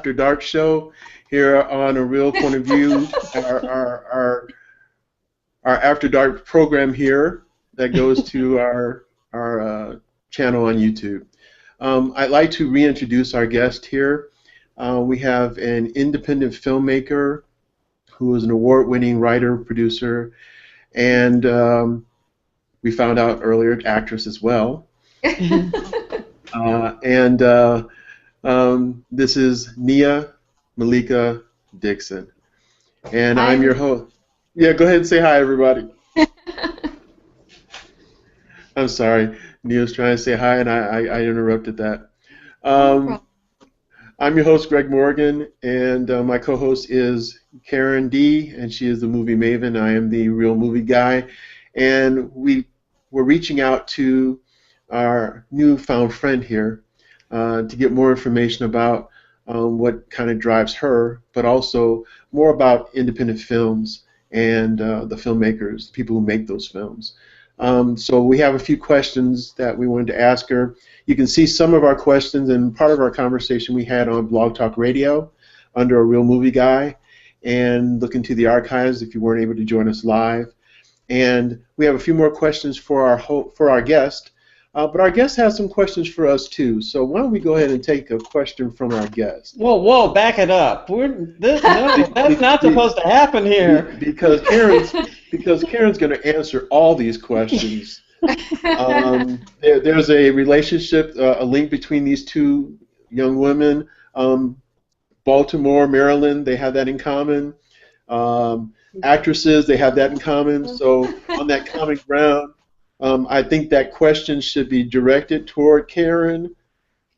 After Dark show here on A Real Point of View, our After Dark program here that goes to our channel on YouTube. I'd like to reintroduce our guest here. We have an independent filmmaker who is an award-winning writer, producer, and we found out earlier, actress as well. This is Nia Malika Dixon. And I'm your host. Yeah, go ahead and say hi, everybody. I'm sorry. Nia's trying to say hi, and I interrupted that. I'm your host, Greg Morgan, and my co-host is Karen D., and she is the movie maven. I am the real movie guy. And we're reaching out to our newfound friend here to get more information about what kind of drives her, but also more about independent films and the filmmakers, the people who make those films. So we have a few questions that we wanted to ask her. You can see some of our questions and part of our conversation we had on Blog Talk Radio under A Real Movie Guy, and look into the archives if you weren't able to join us live. And we have a few more questions for our guest, but our guest has some questions for us too. So why don't we go ahead and take a question from our guest? Whoa, back it up. That's not supposed to happen here. Because Karen's going to answer all these questions. There's a relationship, a link between these two young women. Baltimore, Maryland, they have that in common. Actresses, they have that in common. So on that common ground, I think that question should be directed toward Karen.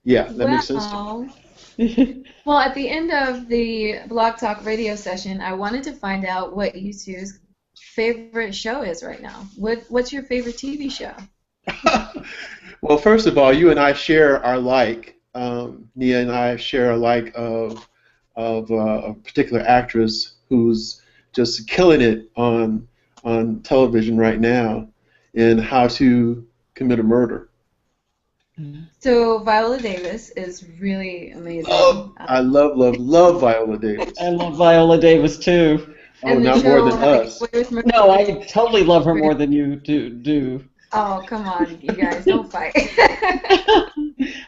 Yeah, that makes sense to me. Well, at the end of the Blog Talk Radio session, I wanted to find out what you two's favorite show is right now. What's your favorite TV show? Well, first of all, you and I share our like. Nia and I share a like of a particular actress who's just killing it on television right now in How to Commit a Murder. So Viola Davis is really amazing. Oh, I love Viola Davis. I love Viola Davis too. Oh, not more than us. No, I totally love her more than you do. Oh, come on, you guys, don't fight.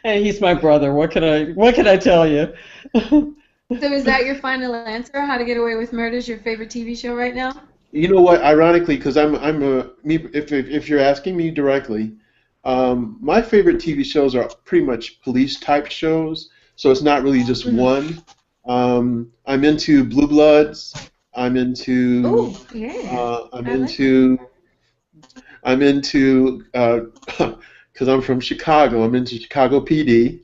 Hey, he's my brother. What can I tell you? So is that your final answer? How to Get Away with Murder is your favorite TV show right now? You know what? Ironically, because if you're asking me directly, my favorite TV shows are pretty much police type shows. So it's not really just one. I'm into Blue Bloods. I'm into. Ooh, yeah. I'm into. Because I'm from Chicago. I'm into Chicago PD.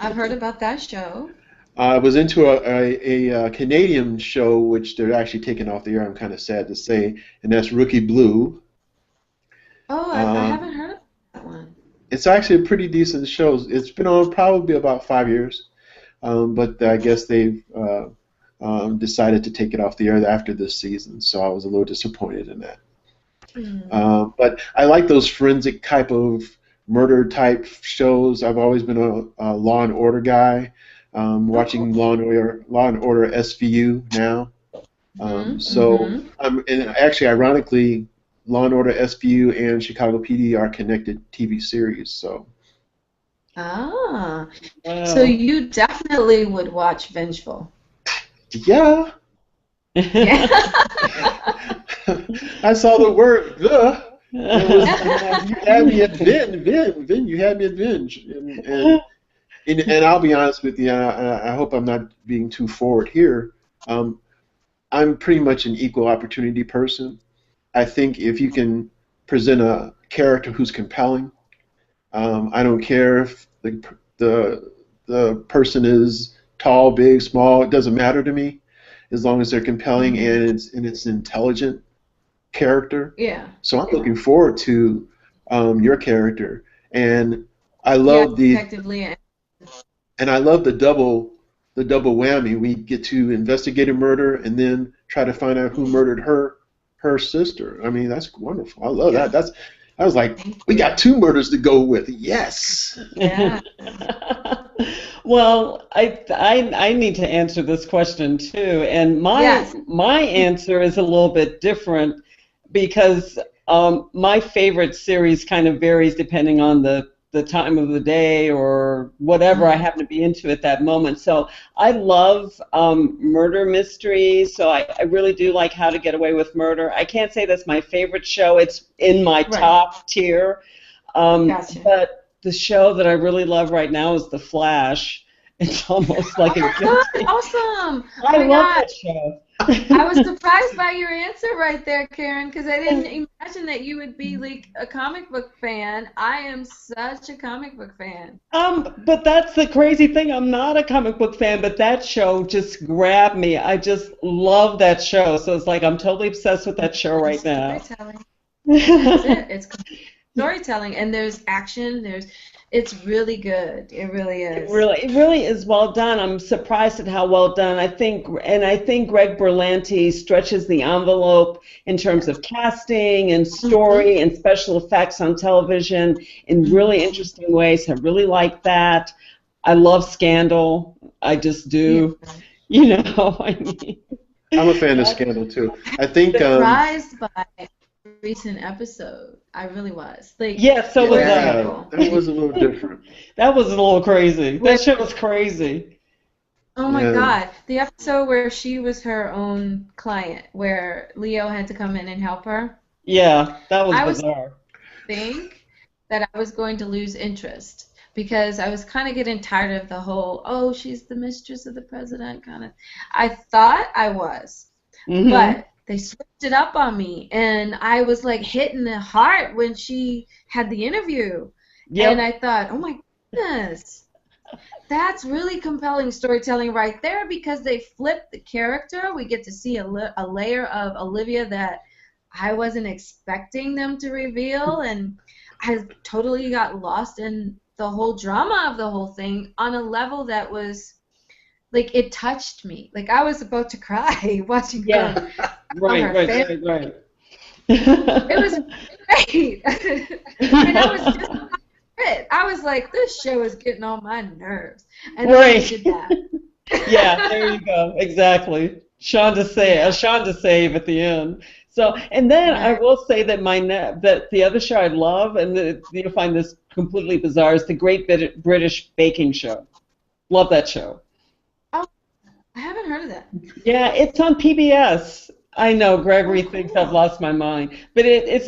I've heard about that show. I was into a Canadian show, which they're actually taking off the air, I'm kind of sad to say, and that's Rookie Blue. Oh, I haven't heard of that one. It's actually a pretty decent show. It's been on probably about 5 years, but I guess they've decided to take it off the air after this season, so I was a little disappointed in that. But I like those forensic type of murder type shows. I've always been a Law and Order guy. Watching Law and Order SVU now. And actually, ironically, Law and Order SVU and Chicago PD are connected TV series. So. Ah. Wow. So you definitely would watch Vengeful. Yeah. I saw the word the. You had me at Vin. You had me at Venge. And I'll be honest with you, I hope I'm not being too forward here. I'm pretty much an equal opportunity person. I think if you can present a character who's compelling, I don't care if the person is tall, big, small, it doesn't matter to me, as long as they're compelling and it's an intelligent character. Yeah. So I'm looking forward to your character, and I love And I love the double whammy. We get to investigate a murder and then try to find out who murdered her sister. I mean, that's wonderful. I love that. I was like, we got 2 murders to go with. Yes. Yeah. Well, I need to answer this question too, and Yes. my answer is a little bit different because my favorite series kind of varies depending on the time of the day or whatever I happen to be into at that moment. So I love murder mysteries, so I really do like How to Get Away with Murder. I can't say that's my favorite show. It's in my top tier. Gotcha. But the show that I really love right now is The Flash. It's almost like Oh a my God, awesome! Oh I my love God. that show. I was surprised by your answer right there, Karen, because I didn't imagine that you would be like a comic book fan. I am such a comic book fan. But that's the crazy thing. I'm not a comic book fan, but that show just grabbed me. I just love that show. So it's like I'm totally obsessed with that show right now. Storytelling. That's it. It's storytelling, and there's action. It's really good. It really is. It really is well done. I'm surprised at how well done. I think Greg Berlanti stretches the envelope in terms of casting and story and special effects on television in really interesting ways. I really like that. I love Scandal. I just do. Yeah. You know, I mean, I'm a fan of Scandal too. I think Surprised by a recent episode. I really was. Like, yeah, so was I. that was a little different. That was a little crazy. That shit was crazy. Oh my God. The episode where she was her own client, where Leo had to come in and help her. Yeah, that was bizarre. I think that I was going to lose interest because I was kind of getting tired of the whole, oh, she's the mistress of the president kind of. I thought I was. But they switched it up on me, and I was like hitting the heart when she had the interview. Yep. And I thought, oh my goodness, that's really compelling storytelling right there because they flipped the character. We get to see a layer of Olivia that I wasn't expecting them to reveal, and I totally got lost in the whole drama of the whole thing on a level that was like it touched me. Like I was about to cry watching her. Right. It was great. And I was just I was like, this show is getting on my nerves. And I did that. Yeah, there you go. Exactly. Sean to save at the end. So, and then I will say that that the other show I love, and you'll find this completely bizarre, is the Great British Baking Show. Love that show. Oh, I haven't heard of that. Yeah, it's on PBS. I know Gregory thinks I've lost my mind, but it's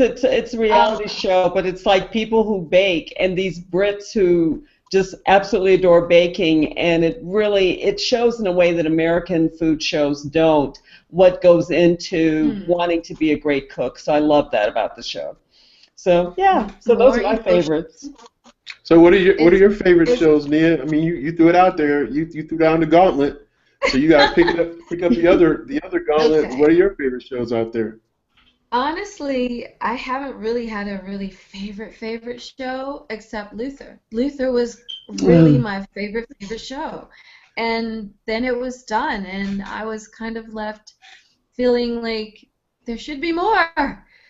a reality show. But it's like people who bake, and these Brits who just absolutely adore baking, and it shows in a way that American food shows don't what goes into wanting to be a great cook. So I love that about the show. So yeah, so those are my favorites. So what are your favorite shows, Nia? I mean, you threw it out there. You threw down the gauntlet. So you gotta pick up the other gauntlet. Okay. What are your favorite shows out there? Honestly, I haven't really had a really favorite show except Luther. Luther was really my favorite show. And then it was done, and I was kind of left feeling like there should be more.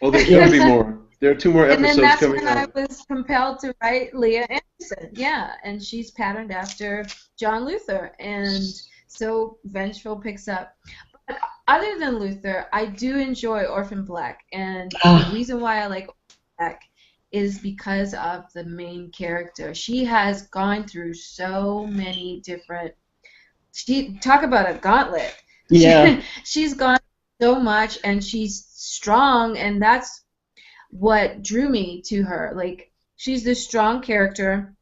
Oh, there should be more. There are 2 more episodes coming out. And then that's when I was compelled to write Leah Anderson. Yeah, and she's patterned after John Luther, and so Vengeful picks up. But other than Luther, I do enjoy Orphan Black, and the reason why I like Orphan Black is because of the main character. She has gone through so many different. Talk about a gauntlet. Yeah. She's gone so much, and she's strong, and that's what drew me to her. Like, she's this strong character.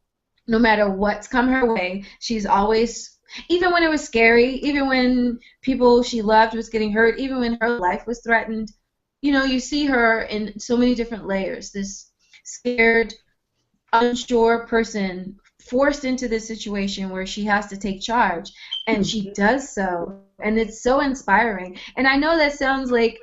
No matter what's come her way, she's always, even when it was scary, even when people she loved was getting hurt, even when her life was threatened, you see her in so many different layers. This scared, unsure person forced into this situation where she has to take charge, and she does so, and it's so inspiring. And I know that sounds like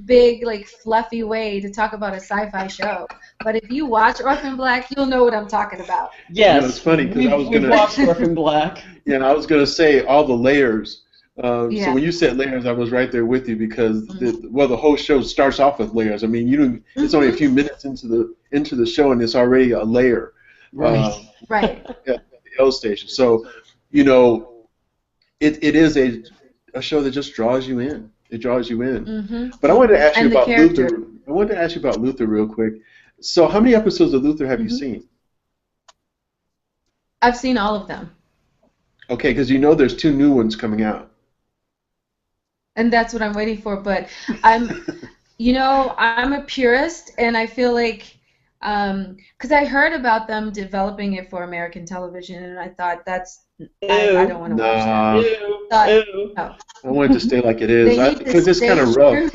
big, like, fluffy way to talk about a sci-fi show, but if you watch Orphan Black, you'll know what I'm talking about. Yes, it's funny because we've watched Orphan Black. Yeah, I was gonna say all the layers. So when you said layers, I was right there with you because the whole show starts off with layers. I mean, it's only a few minutes into the show and it's already a layer. Right. Yeah, HBO station. So, you know, it is a show that just draws you in. It draws you in. But I wanted to ask you And the about character. Luther. I wanted to ask you about Luther real quick. So, how many episodes of Luther have you seen? I've seen all of them. Okay, because you know there's 2 new ones coming out. And that's what I'm waiting for. But I'm, I'm a purist, and I feel like, because I heard about them developing it for American television, and I thought I don't want to watch that. No. I want it to stay like it is because it's kind of rough.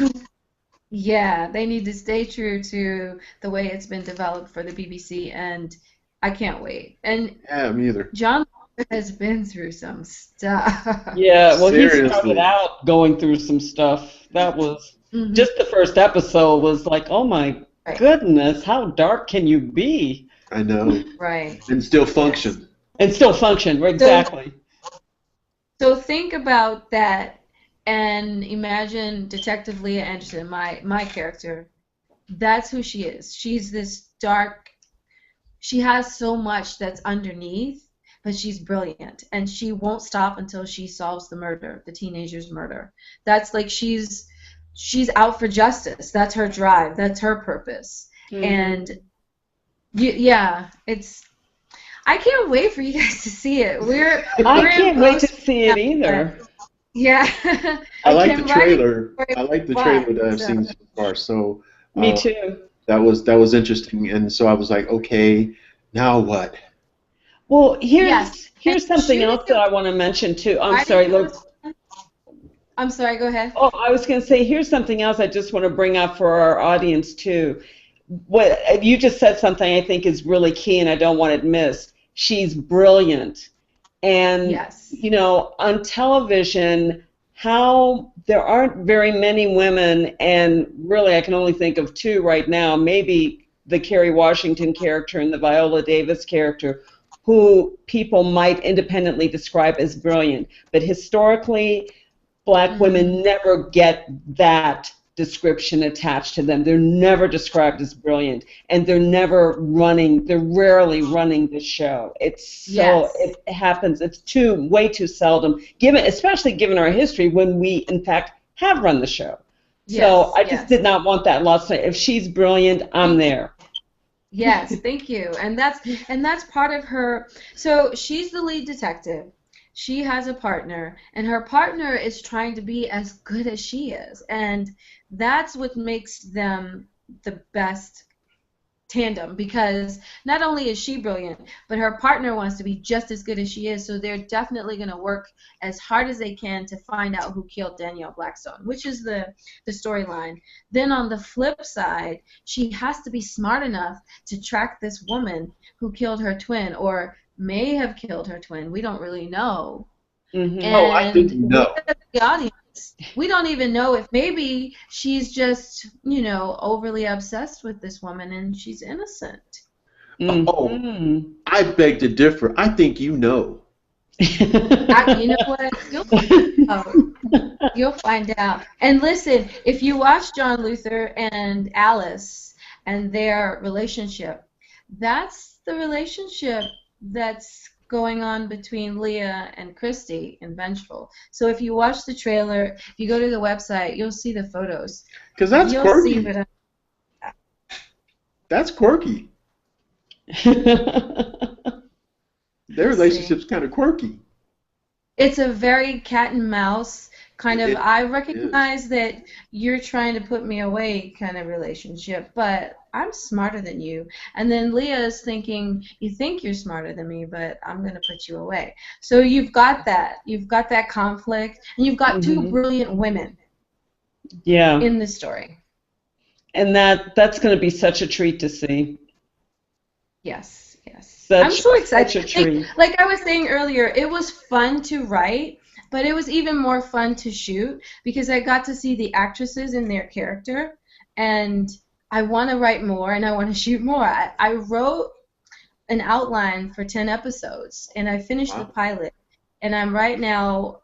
Yeah, they need to stay true to the way it's been developed for the BBC, and I can't wait. And yeah, me either. John has been through some stuff. Yeah, well, Seriously. he started out going through some stuff. That was just the first episode was like, oh my goodness, how dark can you be? I know. Right. And still function. Yes. And still function, exactly. So think about that and imagine Detective Leah Anderson, my character. That's who she is. She's this dark, she has so much that's underneath, but she's brilliant. And she won't stop until she solves the murder, the teenager's murder. That's like she's out for justice. That's her drive. That's her purpose. And yeah, I can't wait for you guys to see it. I can't wait to see it either. Yeah. I like the trailer. I like the trailer that I've seen so far. So me too. That was interesting, and so I was like, okay, now what? Well, here's something else that I want to mention too. I'm sorry, I'm sorry, go ahead. Oh, I was going to say, here's something else I just want to bring up for our audience too. What you just said something I think is really key, and I don't want it missed. She's brilliant, and on television, how there aren't very many women, and really I can only think of 2 right now. Maybe the Kerry Washington character and the Viola Davis character, who people might independently describe as brilliant, but historically, Black women never get that description attached to them. They're never described as brilliant, and they're rarely running the show. It happens. It's way too seldom, especially given our history when we in fact have run the show. So I just did not want that lost. If she's brilliant, I'm there. Yes, thank you. And that's part of her. So she's the lead detective. She has a partner, and her partner is trying to be as good as she is, and that's what makes them the best tandem, because not only is she brilliant, but her partner wants to be just as good as she is, so they're definitely going to work as hard as they can to find out who killed Danielle Blackstone, which is the storyline. Then on the flip side, she has to be smart enough to track this woman who killed her twin, or may have killed her twin. We don't really know. And I didn't know. The audience, we don't even know if maybe she's just, overly obsessed with this woman and she's innocent. I beg to differ. I think you know. You know what? You'll find out. And listen, if you watch John Luther and Alice and their relationship, that's the relationship that's going on between Leah and Christy in Vengeful. So if you watch the trailer, if you go to the website, you'll see the photos. Because that's quirky. That's quirky. Their relationship's kind of quirky. It's a very cat and mouse kind of, I recognize that you're trying to put me away kind of relationship, but I'm smarter than you. And then Leah is thinking, you think you're smarter than me, but I'm going to put you away. So you've got that. You've got that conflict, and you've got 2 brilliant women in the story. And that's going to be such a treat to see. Yes, yes. I'm so excited. Such a treat. Like I was saying earlier, it was fun to write, but it was even more fun to shoot because I got to see the actresses in their character, and I want to write more and I want to shoot more. I wrote an outline for 10 episodes, and I finished the pilot, and I'm right now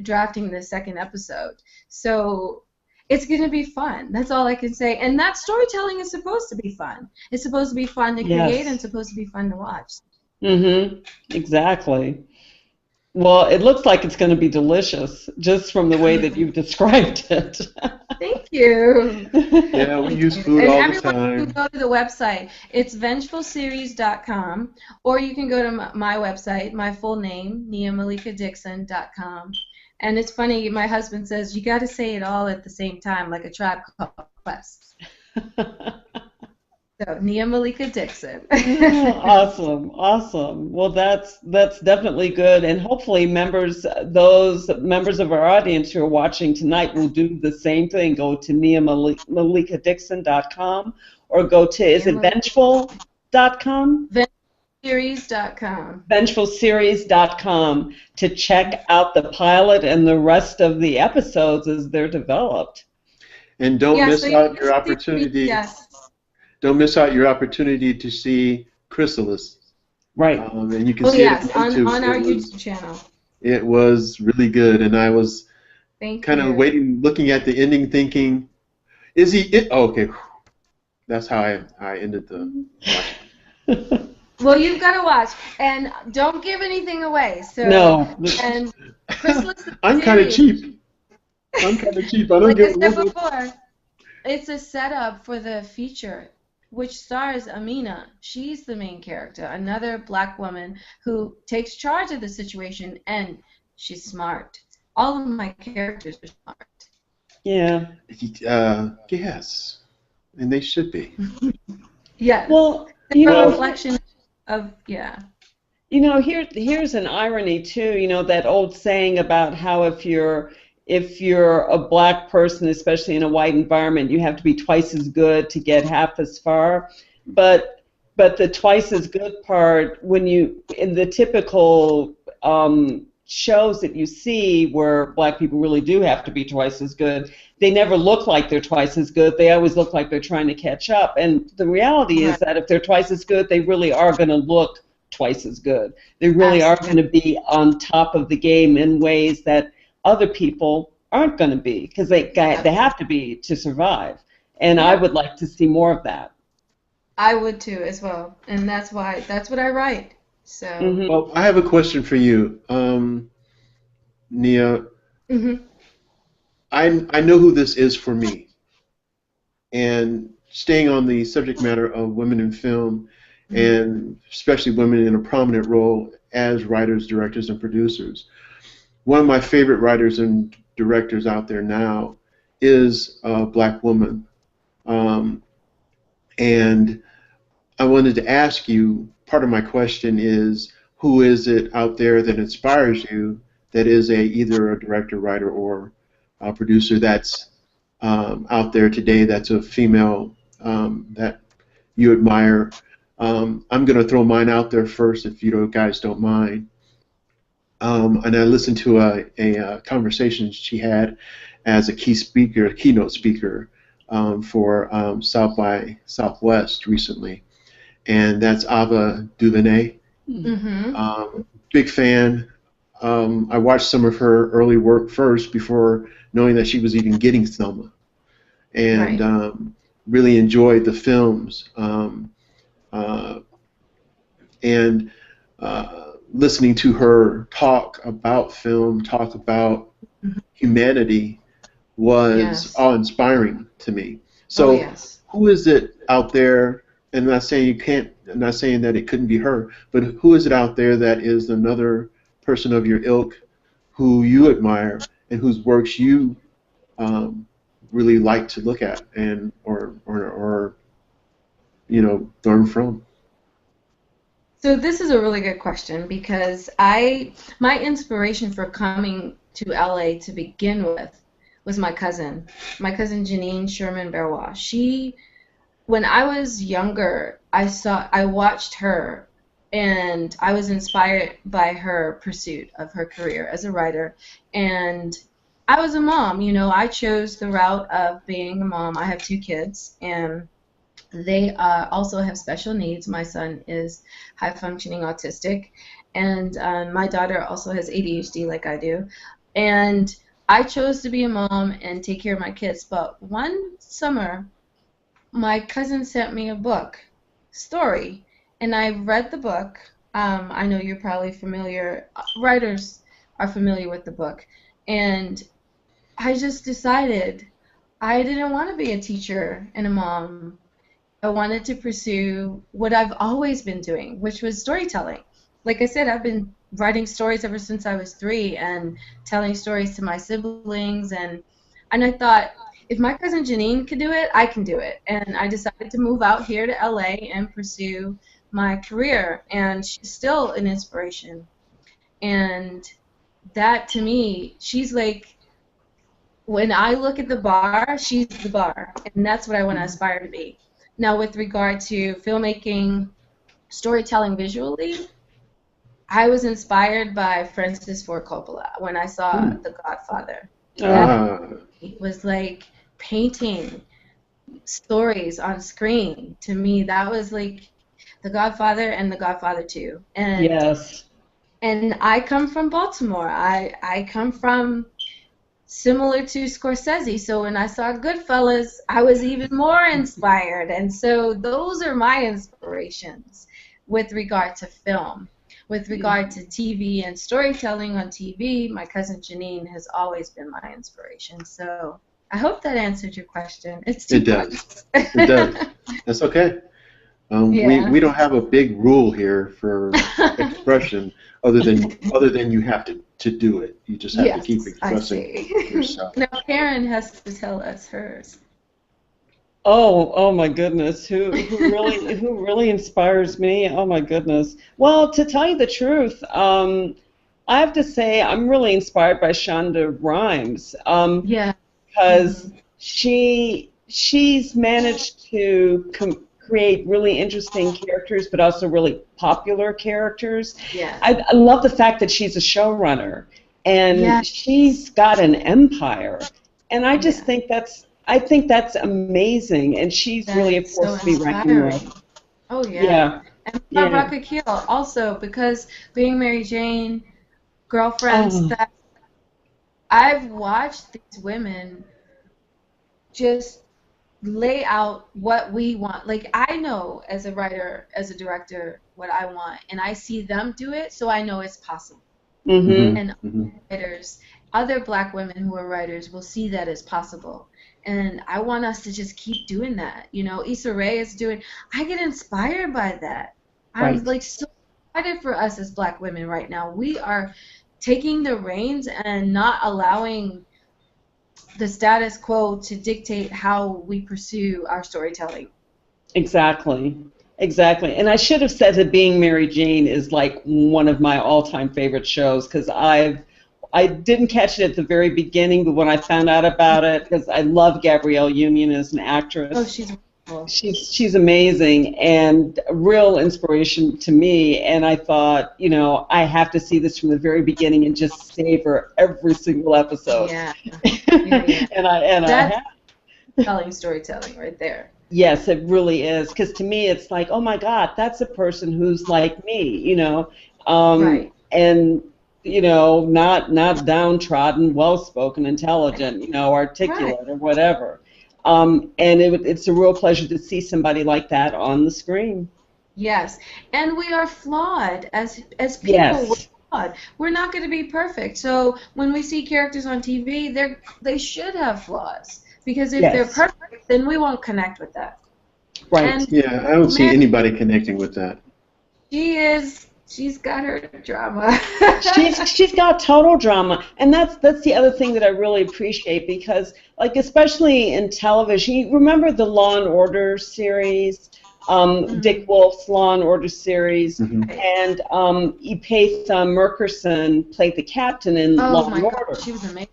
drafting the 2nd episode. So it's going to be fun. That's all I can say. And that storytelling is supposed to be fun. It's supposed to be fun to create and supposed to be fun to watch. Exactly. Well, it looks like it's going to be delicious just from the way that you've described it. Thank you. Yeah, we use food And all the everyone can time. go to the website. It's vengefulseries.com, or you can go to my website, my full name, niamalikadixon.com. And it's funny, my husband says, you got to say it all at the same time, like a Tribe Called Quest. So, Nia Malika Dixon. Awesome, awesome. Well, that's definitely good, and hopefully those members of our audience who are watching tonight will do the same thing. Go to niamalikadixon.com or go to, is it vengeful.com? Vengefulseries.com. Vengefulseries.com to check out the pilot and the rest of the episodes as they're developed. And don't miss out your see, opportunity. yes. Don't miss out your opportunity to see Chrysalis. Right. And you can see it on YouTube. On our YouTube channel. It was really good, and I was kind of waiting, looking at the ending, thinking, is he it? Oh, okay. That's how I ended the watch. Well, you've got to watch, and don't give anything away. So no. And Chrysalis. I'm kind of cheap. I don't like get. I said before, it's a setup for the feature, which stars Amina. She's the main character, another black woman who takes charge of the situation, and she's smart. All of my characters are smart. Yeah. Yes, and they should be. Yeah. Well, a reflection of here's an irony too. That old saying about how if you're a black person, especially in a white environment, you have to be twice as good to get half as far. But the twice as good part, when you in the typical shows that you see where black people really do have to be twice as good, they never look like they're twice as good. They always look like they're trying to catch up. And the reality is that if they're twice as good, they really are going to look twice as good. They really are going to be on top of the game in ways that other people aren't going to be, because they have to be to survive. And I would like to see more of that. I would too as well, and that's what I write. So. Well, I have a question for you, Nia. I know who this is for me, and staying on the subject matter of women in film, and especially women in a prominent role as writers, directors, and producers. One of my favorite writers and directors out there now is a black woman. And I wanted to ask you, part of my question is, who is it out there that inspires you that is either a director, writer, or a producer that's out there today that's a female that you admire? I'm going to throw mine out there first if you guys don't mind. And I listened to a conversation she had as a keynote speaker for South by Southwest recently, and that's Ava DuVernay. Big fan. I watched some of her early work first before knowing that she was even getting Selma, and really enjoyed the films. Listening to her talk about film, talk about humanity, was awe-inspiring to me. So, who is it out there? And I'm not saying you can't. I'm not saying that it couldn't be her, but who is it out there that is another person of your ilk who you admire and whose works you really like to look at and or learn from? So this is a really good question, because my inspiration for coming to LA to begin with was my cousin Janine Sherman Berrois. When I was younger, I watched her, and I was inspired by her pursuit of her career as a writer. And I was a mom, I chose the route of being a mom. I have 2 kids, and they also have special needs. My son is high-functioning autistic, and my daughter also has ADHD like I do. And I chose to be a mom and take care of my kids. But one summer, my cousin sent me a story, and I read the book, I know you're probably familiar. Writers are familiar with the book, and I just decided I didn't want to be a teacher and a mom. I wanted to pursue what I've always been doing, which was storytelling. Like I said, I've been writing stories ever since I was 3 and telling stories to my siblings, and I thought, if my cousin Janine could do it, I can do it. And I decided to move out here to LA and pursue my career, and she's still an inspiration. And that, to me, she's like, when I look at the bar, she's the bar, and that's what I want to aspire to be. Now, with regard to filmmaking, storytelling visually, I was inspired by Francis Ford Coppola when I saw The Godfather. That was like painting stories on screen. To me, that was like The Godfather and The Godfather 2. And Yes. And I come from Baltimore. I come from similar to Scorsese. So when I saw Goodfellas, I was even more inspired. And so those are my inspirations with regard to film. With regard to TV and storytelling on TV, my cousin Janine has always been my inspiration. So I hope that answered your question. It does. It does. That's okay. We don't have a big rule here for expression other than you have to do it. You just have to keep expressing yourself. Now Karen has to tell us hers. Oh my goodness, who really inspires me? Oh my goodness. Well, to tell you the truth, I have to say I'm really inspired by Shonda Rhimes. Because she's managed to create really interesting characters, but also really popular characters. Yeah. I love the fact that she's a showrunner, and she's got an empire, and I just think that's amazing, and she's really a force to be reckoned with. Oh yeah. And Rock Akil also, because being Mary Jane, girlfriends, that I've watched these women just lay out what we want. Like, I know as a writer, as a director, what I want, and I see them do it, so I know it's possible. And writers, other black women who are writers will see that as possible. And I want us to just keep doing that. You know, Issa Rae is doing, I get inspired by that. I'm like so excited for us as black women right now. We are taking the reins and not allowing the status quo to dictate how we pursue our storytelling. Exactly. And I should have said that Being Mary Jane is like one of my all-time favorite shows, because I didn't catch it at the very beginning, but when I found out about it, because I love Gabrielle Union as an actress. Oh, she's wonderful. She's amazing and a real inspiration to me, and I thought, you know, I have to see this from the very beginning and just savor every single episode. And I have. Telling storytelling right there. Yes, it really is, because to me it's like, oh my God, that's a person who's like me, you know, and you know, not downtrodden, well-spoken, intelligent, you know, articulate or whatever. And it's a real pleasure to see somebody like that on the screen. Yes, and we are flawed as people. We're flawed. We're not going to be perfect. So when we see characters on TV, they should have flaws, because if they're perfect, then we won't connect with that. Right. And I don't see anybody connecting with that. She's got her drama. she's got total drama, and that's the other thing that I really appreciate, because like especially in television, you remember the Law and Order series, Dick Wolf's Law and Order series, and Faith Murkerson played the captain in Law and Order. God, she was amazing.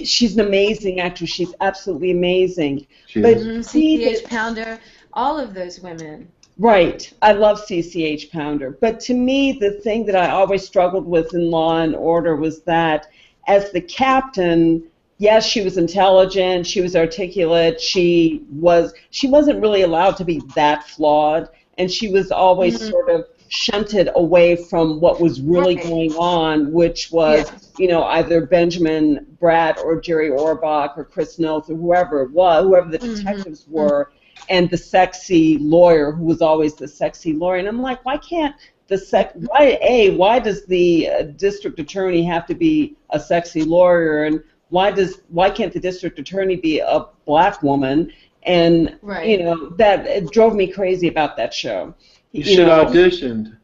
She's an amazing actress. She's absolutely amazing. CCH Pounder, all of those women. Right. I love CCH Pounder. But to me, the thing that I always struggled with in Law and Order was that as the captain, yes, she was intelligent, she was articulate, she wasn't really allowed to be that flawed, and she was always sort of shunted away from what was really going on, which was, you know, either Benjamin Bratt or Jerry Orbach or Chris Noth or whoever it was, whoever the detectives were. and the sexy lawyer who was always the sexy lawyer. And I'm like, why can't why does the district attorney have to be a sexy lawyer, and why can't the district attorney be a black woman? And that it drove me crazy about that show. You should auditioned.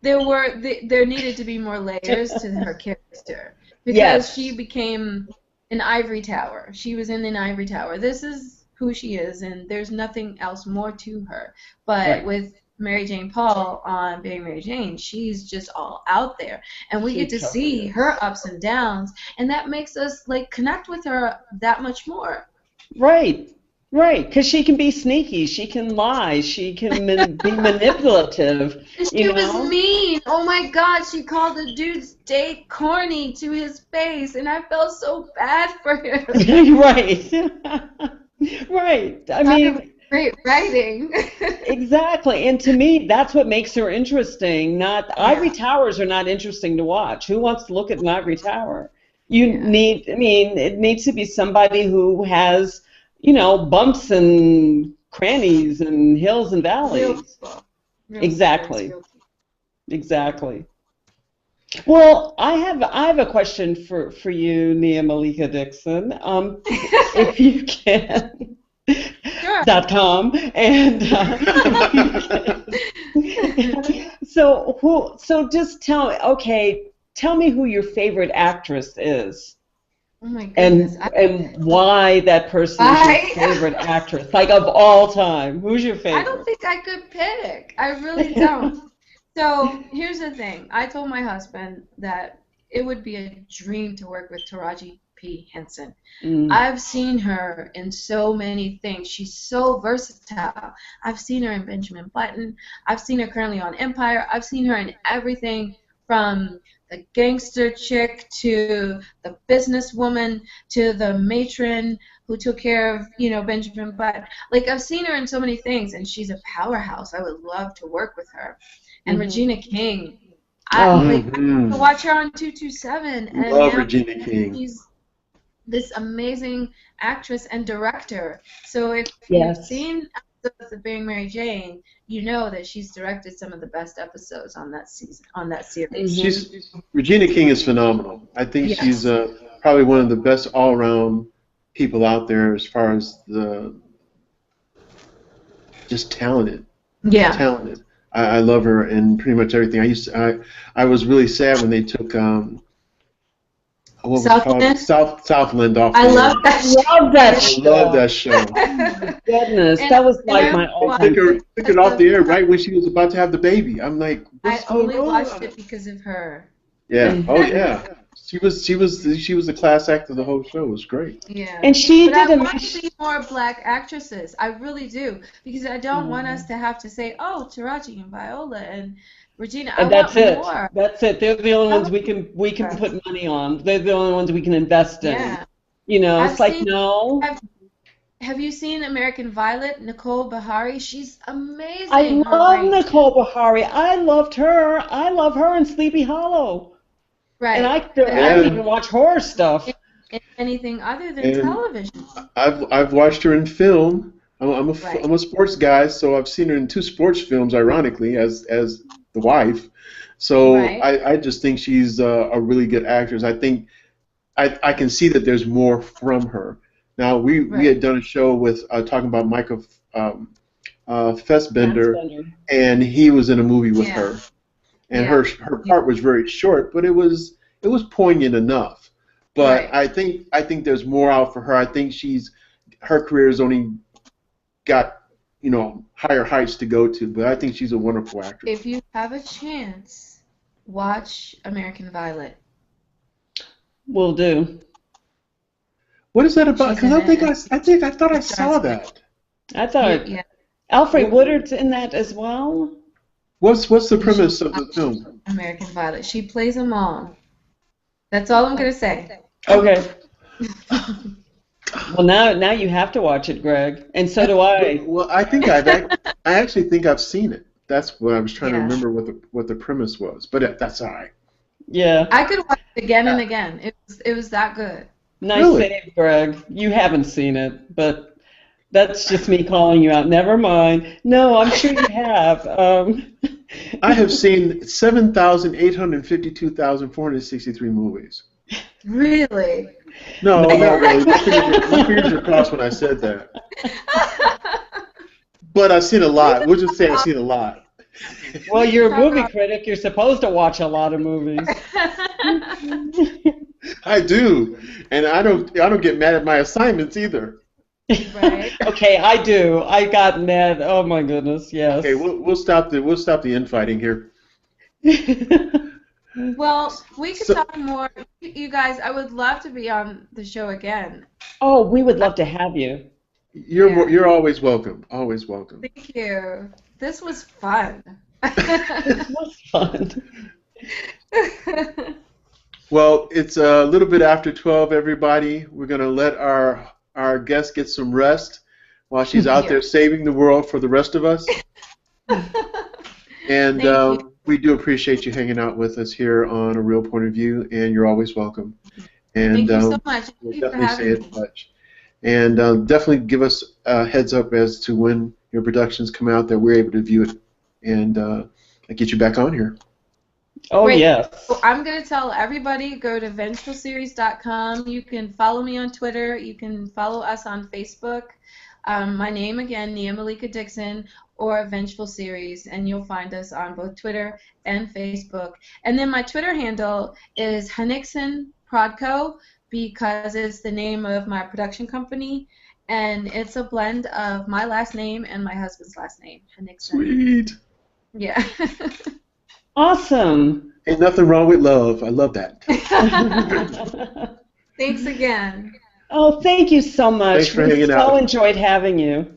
There needed to be more layers to her character, because she became an ivory tower. She was in an ivory tower. This is who she is, and there's nothing else more to her. But with Mary Jane Paul on Being Mary Jane, she's just all out there, and we get to see her ups and downs, and that makes us like connect with her that much more. Right, because she can be sneaky, she can lie, she can be manipulative. She was mean. Oh my God, she called the dude's date corny to his face, and I felt so bad for him. Right. I mean, great writing. Exactly, and to me, that's what makes her interesting. Ivory towers are not interesting to watch. Who wants to look at an ivory tower? It needs to be somebody who has, bumps and crannies and hills and valleys. Exactly. Well, I have a question for you, Nia Malika Dixon. If you can. .com and so just tell me who your favorite actress is. Oh my goodness. And why that person is your favorite actress, like of all time. Who's your favorite? I don't think I could pick. I really don't. So here's the thing. I told my husband that it would be a dream to work with Taraji P. Henson. I've seen her in so many things. She's so versatile. I've seen her in Benjamin Button. I've seen her currently on Empire. I've seen her in everything from the gangster chick to the businesswoman to the matron who took care of, Benjamin Button. Like, I've seen her in so many things, and she's a powerhouse. I would love to work with her. And Regina King. I to watch her on 227. And love Regina King. She's this amazing actress and director. So if you've seen episodes of Being Mary Jane, you know that she's directed some of the best episodes on that series. Regina King is phenomenal. I think she's probably one of the best all-around people out there as far as just talented. Yeah. Talented. I love her in pretty much everything. I was really sad when they took Southland off. I love that show. I love that show. Goodness, that was like my took it off the air right when she was about to have the baby. I'm like, I only watched it because of her. Yeah. Oh yeah. She was the class act of the whole show. It was great. Yeah. And I want to see more black actresses. I really do, because I don't want us to have to say, oh, Taraji and Viola and Regina. And that's it. More. That's it. They're the only ones we can put money on. They're the only ones we can invest in. Yeah. It's like no. Have you seen American Violet? Nicole Beharie? She's amazing. I love Nicole Beharie. I loved her. I love her in Sleepy Hollow. Right. And I don't even watch horror stuff. Anything other than television. I've watched her in film. I'm a sports guy, so I've seen her in 2 sports films, ironically, as the wife. So I just think she's a really good actress. I think I can see that there's more from her. Now we had done a show with talking about Michael Fassbender, and he was in a movie with her. And her part was very short, but it was poignant enough. But I think there's more out for her. I think her career has only got higher heights to go to. But I think she's a wonderful actress. If you have a chance, watch American Violet. Will do. What is that about? Because I thought I saw that. I thought Alfred Woodard's in that as well. What's the premise of the film? American Violet. She plays a mom. That's all I'm gonna say. Okay. Well, now you have to watch it, Greg, and so do I. Well, I actually think I've seen it. That's what I was trying to remember what the premise was, but that's all right. Yeah. I could watch it again and again. It was that good. Nice save, Greg. You haven't seen it, but That's just me calling you out. Never mind. No, I'm sure you have. I have seen 7,852,463 movies. Really? No, No. not really. My fingers are crossed when I said that. But I've seen a lot. We'll just say I've seen a lot. Well, you're a movie critic. You're supposed to watch a lot of movies. I do, and I don't get mad at my assignments either. Right. Okay, I do. I got mad. Oh my goodness, yes. Okay, we'll stop the infighting here. Well, we could talk more. You guys, I would love to be on the show again. Oh, we would love to have you. You're always welcome. Always welcome. Thank you. This was fun. It was fun. Well, it's a little bit after 12, everybody. We're going to let our guest get some rest while she's out there saving the world for the rest of us. And we do appreciate you hanging out with us here on A Real Point of View, and you're always welcome. And Thank you so much. We'll definitely stay in touch. And definitely give us a heads up as to when your productions come out that we're able to view it and get you back on here. Oh, Great. yes. So I'm going to tell everybody, go to vengefulseries.com. You can follow me on Twitter. You can follow us on Facebook. My name, again, Nia Malika Dixon, or Vengeful Series, and you'll find us on both Twitter and Facebook. And then my Twitter handle is Henningsen Prodco, because it's the name of my production company, and it's a blend of my last name and my husband's last name, Henningsen. Sweet. Yeah. Awesome. Ain't nothing wrong with love. I love that. Thanks again. Oh, thank you so much. Thanks for hanging out. So enjoyed having you.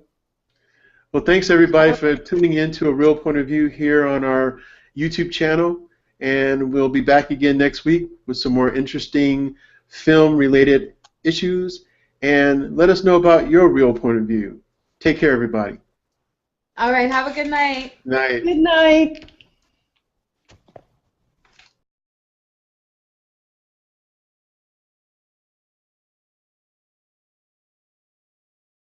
Well, thanks everybody for tuning in to A Real Point of View here on our YouTube channel, and we'll be back again next week with some more interesting film-related issues, and let us know about your real point of view. Take care, everybody. All right, have a good night. Night. Good night.